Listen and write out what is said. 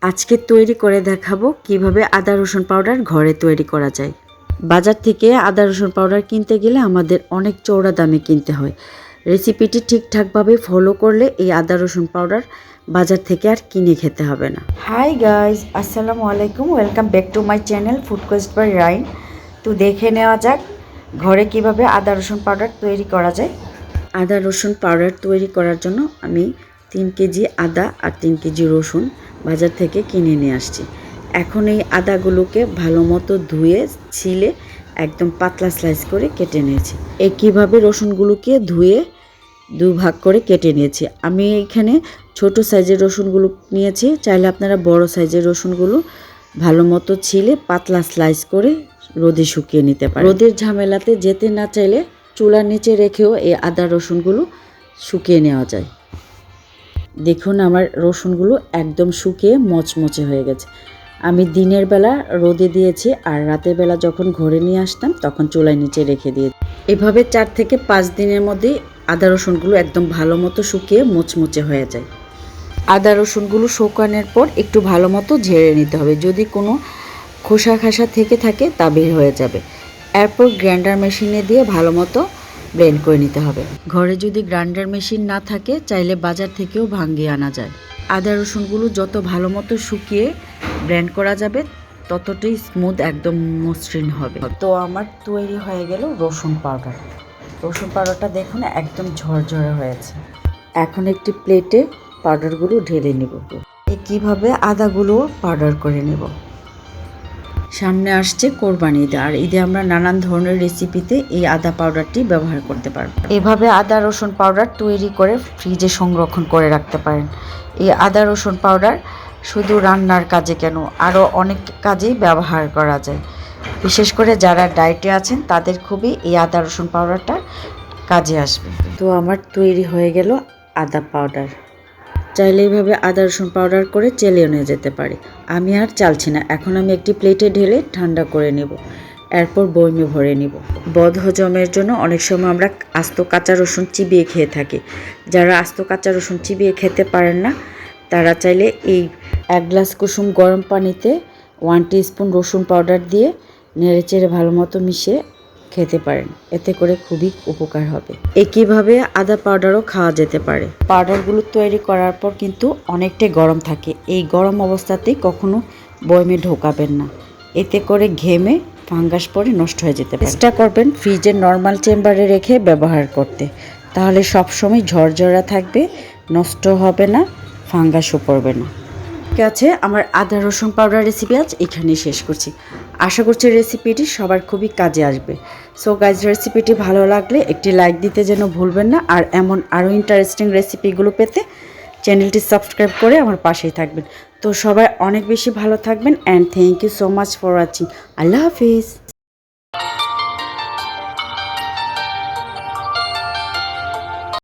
আজকে তৈরি করে দেখাবো কিভাবে আদা রসুন পাউডার ঘরে তৈরি করা যায়। বাজার থেকে আদা রসুন পাউডার কিনতে গেলে আমাদের অনেক চওড়া দামে কিনতে হয়। রেসিপিটি ঠিকঠাকভাবে ফলো করলে এই আদা রসুন পাউডার বাজার থেকে আর কিনে খেতে হবে না। হাই গাইজ, আসসালামু আলাইকুম, welcome back to my channel food quest by Rain. তো দেখে নেওয়া যাক ঘরে কিভাবে আদা রসুন পাউডার তৈরি করা যায়। আদা রসুন পাউডার তৈরি করার জন্য আমি 3 কেজি আদা আর 3 কেজি রসুন বাজার থেকে কিনে নিয়ে আসছি। এখন এই আদাগুলোকে ভালো মতো ধুয়ে ছিলে একদম পাতলা স্লাইস করে কেটে নিয়েছি। একইভাবে রসুনগুলোকে ধুয়ে 2 ভাগ করে কেটে নিয়েছি। আমি এখানে ছোট সাইজের রসুনগুলো নিয়েছি, চাইলে আপনারা বড় সাইজের রসুনগুলো ভালো মতো ছিলে পাতলা স্লাইস করে রোদে শুকিয়ে নিতে পারেন। রোদের ঝামেলাতে যেতে না চাইলে চুলার নিচে রেখেও এই আদা রসুনগুলো শুকিয়ে নেওয়া যায়। দেখুন আমার রসুনগুলো একদম শুকিয়ে মচমচে হয়ে গেছে। আমি দিনের বেলা রোদে দিয়েছি আর রাতের বেলা যখন ঘরে নিয়ে আসতাম তখন চুলার নিচে রেখে দিয়েছি। এভাবে 4 থেকে 5 দিনের মধ্যে আদা রসুনগুলো একদম ভালো মতো শুকিয়ে মচমচে হয়ে যায়। আদা রসুনগুলো শুকানোর পর একটু ভালো মতো ঝেড়ে নিতে হবে, যদি কোনো খোসা খাসা থেকে থাকে তা বের হয়ে যাবে। এরপর গ্রাইন্ডার মেশিনে দিয়ে ভালো মতো ব্লেন্ড করে নিতে হবে। ঘরে যদি গ্রাইন্ডার মেশিন না থাকে চাইলে বাজার থেকেও ভাঙিয়ে আনা যায়। আদা রসুনগুলো যত ভালো মতো শুকিয়ে ব্লেন্ড করা যাবে ততটাই স্মুথ একদম মসৃণ হবে। তো আমার তৈরি হয়ে গেল রসুন পাউডার। রসুন পাউডারটা দেখুন একদম ঝরঝরে হয়েছে। এখন একটি প্লেটে পাউডারগুলো ঢেলে নেব। কীভাবে আদাগুলো পাউডার করে নেব। সামনে আসছে কোরবানি ঈদ, আর ঈদে আমরা নানান ধরনের রেসিপিতে এই আদা পাউডারটি ব্যবহার করতে পারব। এভাবে আদা রসুন পাউডার তৈরি করে ফ্রিজে সংরক্ষণ করে রাখতে পারেন। এই আদা রসুন পাউডার শুধু রান্নার কাজে কেন, আরও অনেক কাজেই ব্যবহার করা যায়। বিশেষ করে যারা ডায়েটে আছেন তাদের খুবই এই আদা রসুন পাউডারটা কাজে আসবে। তো আমার তৈরি হয়ে গেল আদা পাউডার। চাইলে এইভাবে আদা রসুন পাউডার করে চেলেও নিয়ে যেতে পারি। আমি আর চালছি না, এখন আমি একটি প্লেটে ঢেলে ঠান্ডা করে নেব। এরপর বয়মে ভরে নিব। বদহজমের জন্য অনেক সময় আমরা আস্ত কাঁচা রসুন চিবিয়ে খেয়ে থাকি। যারা আস্ত কাঁচা রসুন চিবিয়ে খেতে পারেন না তারা চাইলে এই 1 গ্লাস কুসুম গরম পানিতে 1 টিস্পুন রসুন পাউডার দিয়ে নেড়েচেড়ে ভালো মতো মিশিয়ে খেতে পারেন, এতে করে খুবই উপকার হবে। একইভাবে আদা পাউডারও খাওয়া যেতে পারে। পাউডারগুলো তৈরি করার পর কিন্তু অনেকটাই গরম থাকে, এই গরম অবস্থাতেই কখনো বয়মে ঢোকাবেন না, এতে করে ঘেমে ফাঙ্গাস পরে নষ্ট হয়ে যেতে পারে। চেষ্টা করবেন ফ্রিজের নর্মাল চেম্বারে রেখে ব্যবহার করতে, তাহলে সবসময় ঝরঝরা থাকবে, নষ্ট হবে না, ফাঙ্গাসও পড়বে না। ঠিক আছে, আমার আদা রসুন পাউডার রেসিপি আজ এখানেই শেষ করছি। আশা করছি রেসিপিটি সবার খুবই কাজে আসবে। সো গাইজ, রেসিপিটি ভালো লাগলে একটি লাইক দিতে যেন ভুলবেন না, আর এমন আরও ইন্টারেস্টিং রেসিপিগুলো পেতে চ্যানেলটি সাবস্ক্রাইব করে আমার পাশেই থাকবেন। তো সবাই অনেক বেশি ভালো থাকবেন and thank you so much for watching. আল্লাহ হাফিজ।